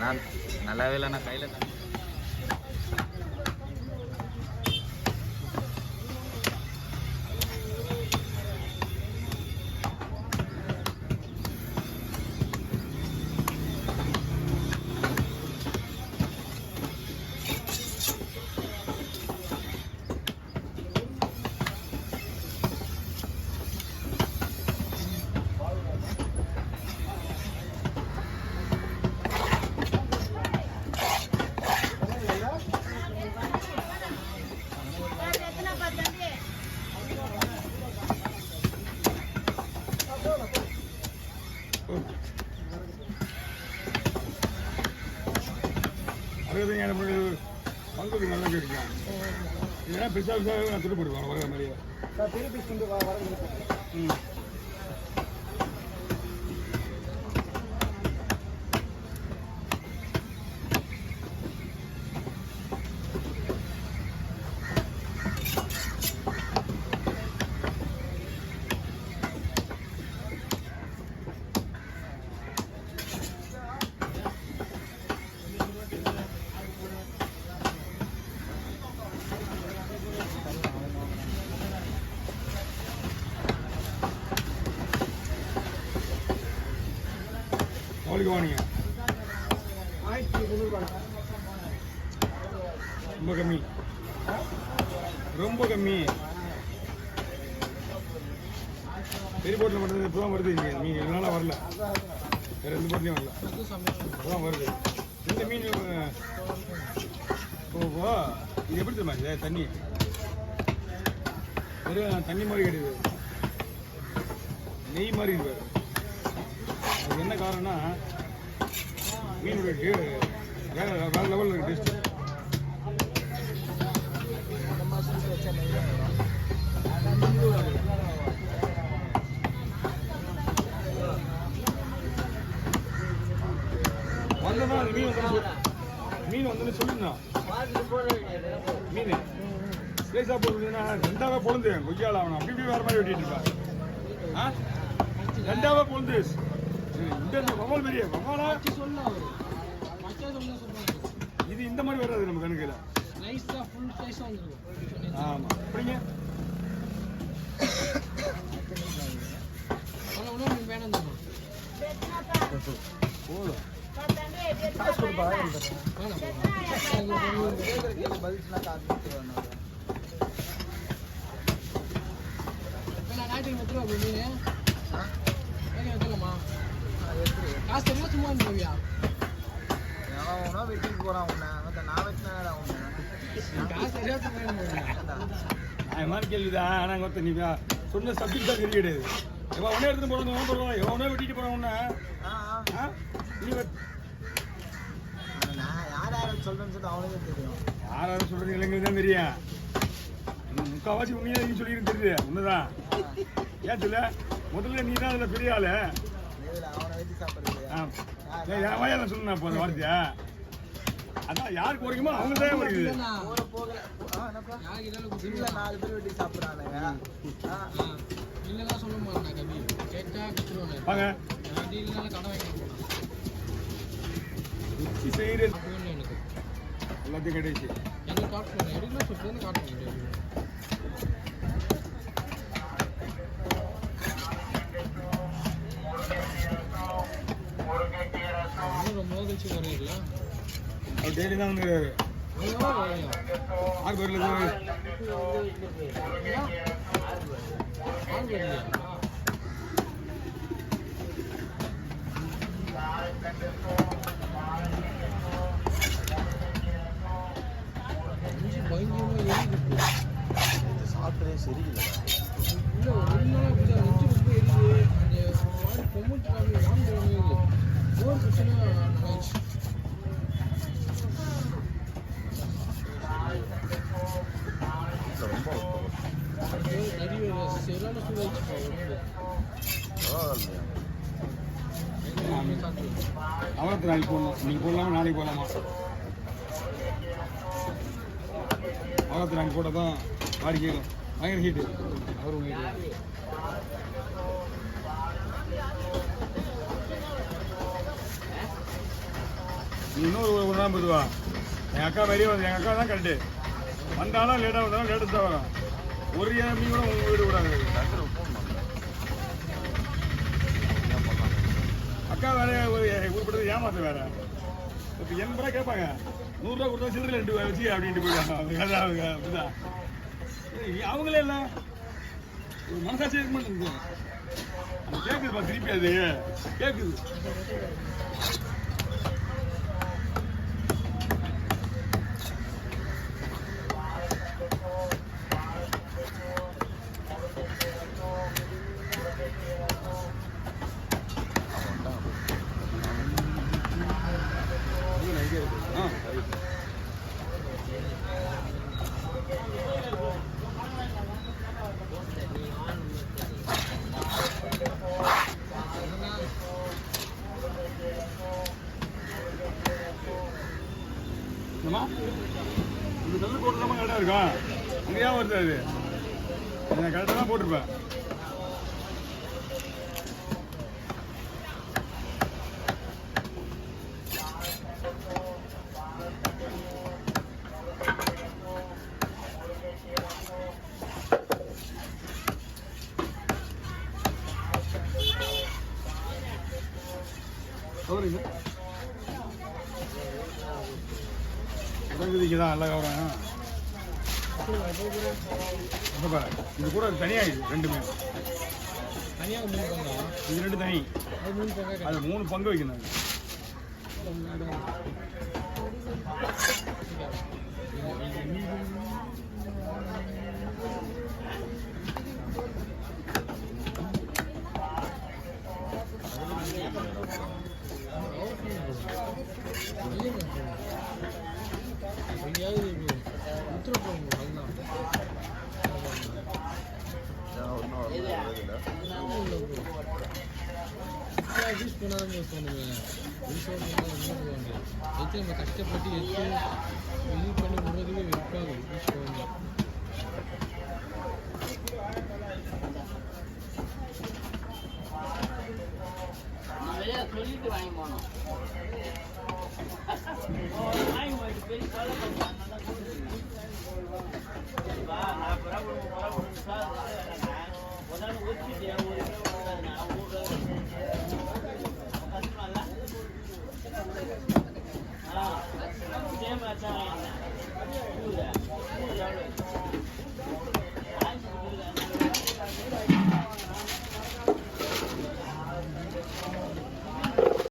நான் நல்லாவே இல்லை, நான் கையில் தான். பங்குக்கு நல்லா கிடைக்கும். இதெல்லாம் பெருசாக நான் துட்டு போடுவேன் வர மாதிரியே திருப்பி கொண்டு வர. அவளுக்கு வாங்க 1300. ரொம்ப கம்மி, ரொம்ப கம்மி. பெரிய போட்டில் மட்டும் இப்போ தான் வருது. இங்கே மீன் எல்லாம் வரல, வேறு எந்த போட்லையும் வரல, இப்போதான் வருது இந்த மீன். ஓஹோ, இது எப்படி தெரியுமா? இது தண்ணி, வெறும் தண்ணி மாதிரி கிடையாது, நெய் மாதிரி இருப்பார். அது என்ன காரணம்னா மீனுடைய வேற லெவலில் இருக்கு டேஸ்ட். வந்ததான் அந்த மீன் வந்து சொல்லியிருந்தான். மீன் ஸ்லேஸாக போடுறதுன்னா ரெண்டாவே பொழுது கொய்யால அவனை அப்படி இப்படி வேற மாதிரி வெட்டிட்டு இருப்பான். ரெண்டாவே பொழுது இந்த வவால் பெரிய வவாலா இது இந்த மாதிரி வராது நம்ம கணக்குல. ஆமா, அப்படிங்க போதும். காசு தெரியுமா சும்மா போவியா? எவனோ வெட்டிட்டு போறான் உன்னை, நான் வெட்டினா காசு தெரியா சும்மா நான் மாதிரி கேள்விதான். ஆனால் ஒருத்தர் நீ சொன்ன சப்ஜெக்ட் தான் கிடையாது. எவன் உடனே எடுத்துட்டு போறாங்க போடுவான், எவனோ வெட்டிட்டு போறான் உன்ன. நீ யாரும் சொல்றேன்னு சொல்லி அவனுக்கு தெரியும். யாராவது சொல்றது இல்லைங்கிறது தான் தெரியும். முக்கால்வாசி உண்மையா நீ சொல்லிருந்து தெரியுது. உண்மைதான். ஏன் சொல்ல முதல்ல நீ தான் அதில் பெரிய ஆளு. என் வயல சொன்னா இப்போ அந்த வார்த்தையா அதான் யாருக்கு குறைக்குமோ அவங்க தான் வருது. 4 பேர் வெட்டி சாப்பிட்றானுங்க. இல்லைலாம் சொல்ல மாட்டேன் கம்மி கேட்டா கற்றுருவாங்க. வாங்க இல்லைனாலும் கடை வாங்கி செய்யறது எனக்கு எல்லாத்தையும் கிடைச்சி எனக்கு காட்டுவேன். எடுக்கலாம் சொல்லிட்டு காட்டுவேன். மோகல்ச்சி வரையில அவர் டெய்லி தான் வந்து 6 பேர்ல பயங்கரமா சாப்பிட்றதே சரியில்லை. இல்லை ஒரு நாள் நெஞ்சு ரொம்ப எரியுது. அந்த மாதிரி பொம்முட்டு வாங்க போர் பிரச்சனை நினைச்சு நிறைய சரியான சூழல் அவரத்து நாளைக்கு போடணும். நீங்கள் போடலாமா நாளைக்கு போடலாமா? அவரத்து நாளைக்கு போட்டால் தான் மாறி கேட்கும். பயங்கர ஹீட்டு அவரும் வீட்டு நீ இன்னொரு ஒரு நாள் போதுவா என் அக்கா வெளியே வந்து எங்கள் அக்கா தான் கரெக்டு வந்தாலும் லேட்டாக வந்தாலும் லேட்டாக தான் வரும் ஒரு மீன் கூட உங்கள் வீடு விடாது அக்கா வேற உருப்பட்டது ஏமாத்த வேற இப்போ 80 ரூபா கேட்பாங்க 100 ரூபா கொடுத்தா சில்லறை 2 வச்சு அப்படின்ட்டு போயிடுவாங்க அப்படிதான் அவங்களே இல்லை ஒரு மனசாட்சி இருக்க மாட்டேங்குது அது கேட்குதுப்பா திருப்பி அது கேட்குது இந்த நெல் போட்டுலாமா கரெக்டாக இருக்கும் அங்கேயா வருது அது நான் கரெக்டாக தான் போட்டிருப்பேன் சொல்றீங்க இங்கே தான் நல்லா கவரம் இது கூட தனியாக இது ரெண்டுமே தனியாக 3 பங்கா இது 2 தனி அது 3 பங்கா அது 3 பங்கு வைக்கணும் எங்கேயாவது உத்தரப்பு யூஸ் பண்ணாத தோணுவேன் எடுத்து நம்ம கஷ்டப்பட்டு எடுத்து இது பண்ணி முன்னதுவே வைப்பாங்க யூஸ் பண்ணுவாங்க சொல்லிட்டு வாங்கி போனோம் நான்